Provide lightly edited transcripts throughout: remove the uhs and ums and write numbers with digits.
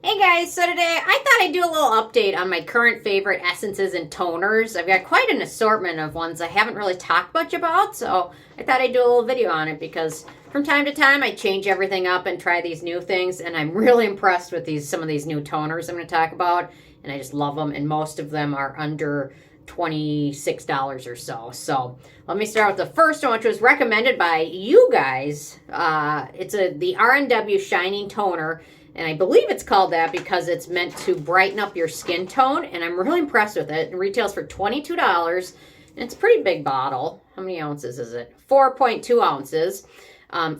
Hey guys, so today I thought I'd do a little update on my current favorite essences and toners. I've got quite an assortment of ones I haven't really talked much about, so I thought I'd do a little video on it because from time to time I change everything up and try these new things, and I'm really impressed with some of these new toners I'm going to talk about, and I just love them, and most of them are under $26 or so. So let me start with the first one, which was recommended by you guys. It's the RNW Shining Toner. And I believe it's called that because it's meant to brighten up your skin tone. And I'm really impressed with it. It retails for $22. And it's a pretty big bottle. How many ounces is it? 4.2 ounces.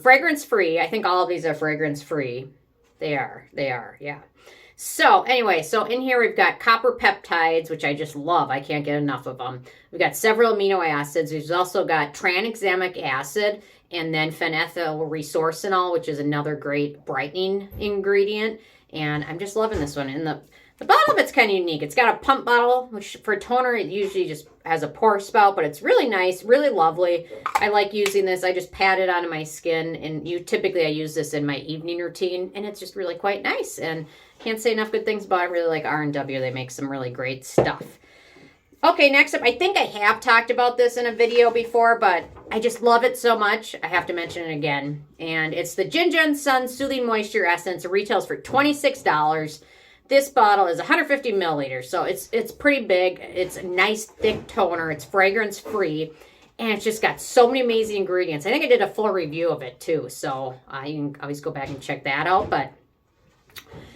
Fragrance free. I think all of these are fragrance free. They are, yeah. So anyway, so in here we've got copper peptides, which I just love. I can't get enough of them. We've got several amino acids. We've also got Tranexamic acid. And then Phenylethyl Resorcinol, which is another great brightening ingredient. And I'm just loving this one. And the bottle of it's kind of unique. It's got a pump bottle, which for toner, it usually just has a pour spout, but it's really nice, really lovely. I like using this. I just pat it onto my skin, and typically I use this in my evening routine, and it's just really quite nice. And can't say enough good things about it. I really like RNW. They make some really great stuff. Okay, next up, I think I have talked about this in a video before, but I just love it so much, I have to mention it again. And it's the Jung Sun Soothing Moisture Essence. It retails for $26. This bottle is 150 milliliters, so it's pretty big. It's a nice, thick toner. It's fragrance-free, and it's just got so many amazing ingredients. I think I did a full review of it, too, so you can always go back and check that out, but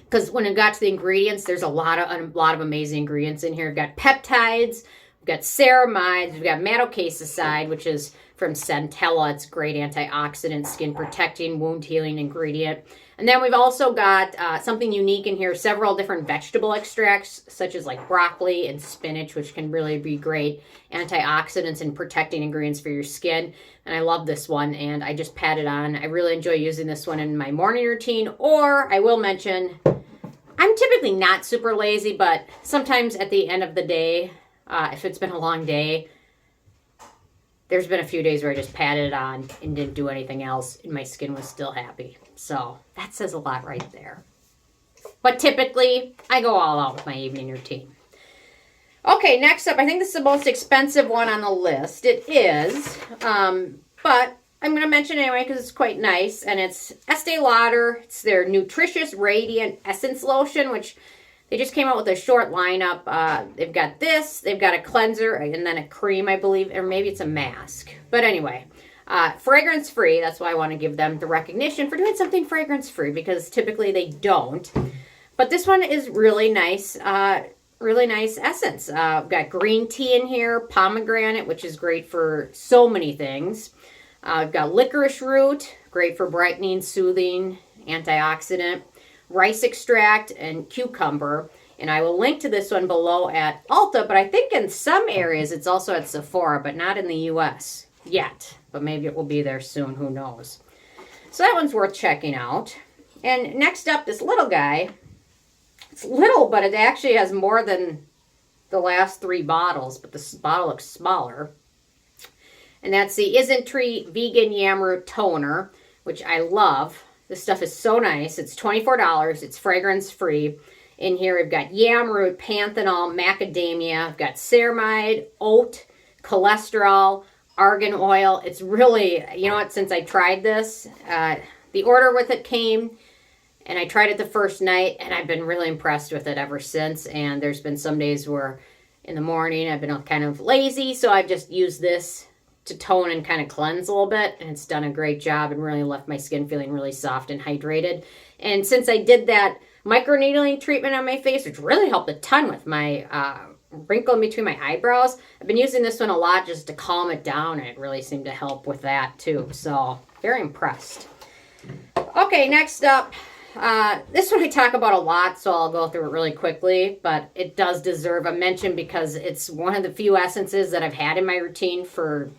because when it got to the ingredients, there's a lot of amazing ingredients in here. We've got peptides, we've got ceramides, we've got Madeocassoside, which is from centella. It's a great antioxidant, skin protecting, wound healing ingredient. And then we've also got something unique in here, several different vegetable extracts, such as like broccoli and spinach, which can really be great antioxidants and protecting ingredients for your skin. And I love this one, and I just pat it on. I really enjoy using this one in my morning routine, or I will mention, I'm typically not super lazy, but sometimes at the end of the day, if it's been a long day, there's been a few days where I just patted it on and didn't do anything else, and my skin was still happy. So that says a lot right there. But typically, I go all out with my evening routine. Okay, next up, I think this is the most expensive one on the list. It is, but I'm going to mention it anyway because it's quite nice, and it's Estee Lauder. It's their Nutritious Radiant Essence Lotion, which they just came out with a short lineup. They've got this, they've got a cleanser, and then a cream, I believe, or maybe it's a mask. But anyway, fragrance-free. That's why I want to give them the recognition for doing something fragrance-free, because typically they don't. But this one is really nice. Really nice essence. I've got green tea in here, pomegranate, which is great for so many things. I've got licorice root, great for brightening, soothing, antioxidant, rice extract, and cucumber. And I will link to this one below at Ulta, but I think in some areas it's also at Sephora, but not in the U.S. yet. But maybe it will be there soon, who knows. So that one's worth checking out. And next up, this little guy. It's little, but it actually has more than the last 3 bottles, but this bottle looks smaller. And that's the Isntree Vegan Yam Root Toner, which I love. This stuff is so nice. It's $24. It's fragrance-free. In here, we've got yam root, panthenol, macadamia. I've got ceramide, oat, cholesterol, argan oil. It's really, you know what, since I tried this, the order with it came, and I tried it the first night, and I've been really impressed with it ever since. And there's been some days where in the morning I've been kind of lazy, so I've just used this to tone and kind of cleanse a little bit, and it's done a great job and really left my skin feeling really soft and hydrated. And since I did that microneedling treatment on my face, which really helped a ton with my wrinkle in between my eyebrows, I've been using this one a lot just to calm it down, and it really seemed to help with that too. So very impressed. Okay, next up, this one I talk about a lot, so I'll go through it really quickly, but it does deserve a mention because it's one of the few essences that I've had in my routine for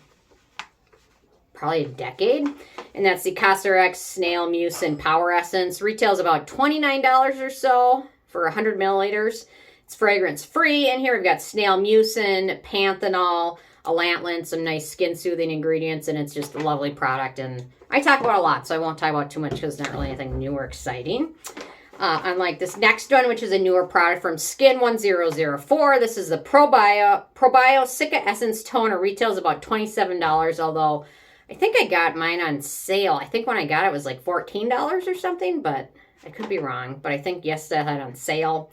probably a decade, and that's the Cosrx Snail Mucin Power Essence. Retails about $29 or so for 100 milliliters. It's fragrance-free. In here we've got Snail Mucin, Panthenol, Allantoin, some nice skin-soothing ingredients, and it's just a lovely product, and I talk about it a lot, so I won't talk about it too much because it's not really anything new or exciting. Unlike this next one, which is a newer product from Skin 1004. This is the Probiossic Essence Toner. Retails about $27, although I think I got mine on sale. I think when I got it, it was like $14 or something, but I could be wrong. But I think yesterday I had it on sale.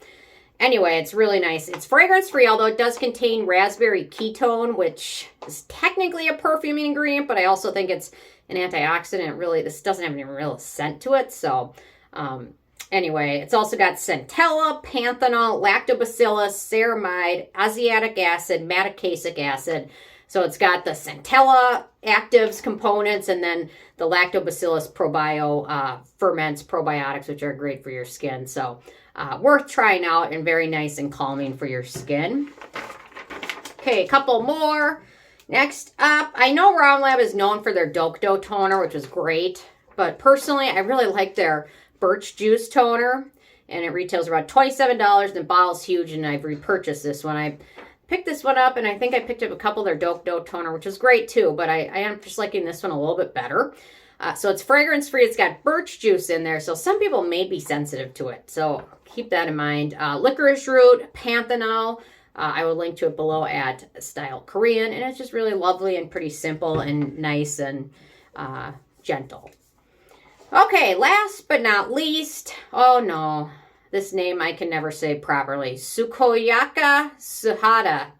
Anyway, it's really nice. It's fragrance-free, although it does contain raspberry ketone, which is technically a perfuming ingredient, but I also think it's an antioxidant. Really, this doesn't have any real scent to it, so... Anyway, it's also got centella, panthenol, lactobacillus, ceramide, Asiatic acid, Madecassic acid. So it's got the centella actives components and then the lactobacillus probio ferments probiotics, which are great for your skin. So worth trying out and very nice and calming for your skin. Okay, a couple more. Next up, I know ROM Lab is known for their Dope Toner, which is great. But personally, I really like their Birch Juice Toner, and it retails around $27. The bottle's huge, and I've repurchased this one. I picked this one up, and I think I picked up a couple of their Dope Toner, which is great too, but I am just liking this one a little bit better. So it's fragrance-free. It's got birch juice in there, so some people may be sensitive to it, so keep that in mind. Licorice root, Panthenol. I will link to it below at Style Korean, and it's just really lovely and pretty simple and nice and gentle. Okay, last but not least, oh no, this name I can never say properly. Sukoyaka Sahara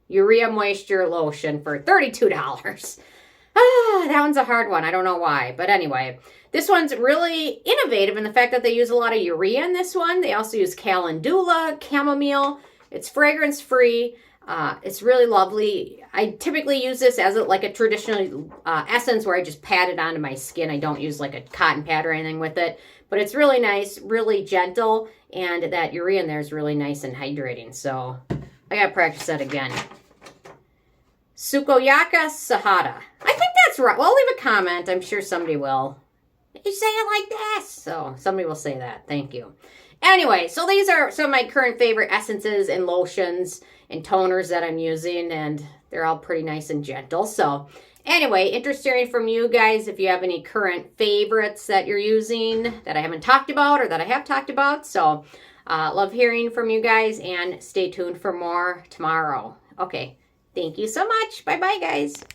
Urea Moisture Lotion for $32. That one's a hard one. I don't know why. But anyway, this one's really innovative in the fact that they use a lot of urea in this one. They also use calendula, chamomile. It's fragrance-free. It's really lovely. I typically use this as like a traditional essence where I just pat it onto my skin. I don't use like a cotton pad or anything with it. But it's really nice, really gentle, and that urea in there is really nice and hydrating. So I gotta practice that again. Sukoyaka Sahara. I think that's right. Well, leave a comment. I'm sure somebody will. You say it like this. So somebody will say that. Thank you. Anyway, so these are some of my current favorite essences and lotions and toners that I'm using, and they're all pretty nice and gentle. So anyway, interested hearing from you guys if you have any current favorites that you're using that I haven't talked about or that I have talked about. So love hearing from you guys, and stay tuned for more tomorrow. Okay, thank you so much. Bye-bye, guys.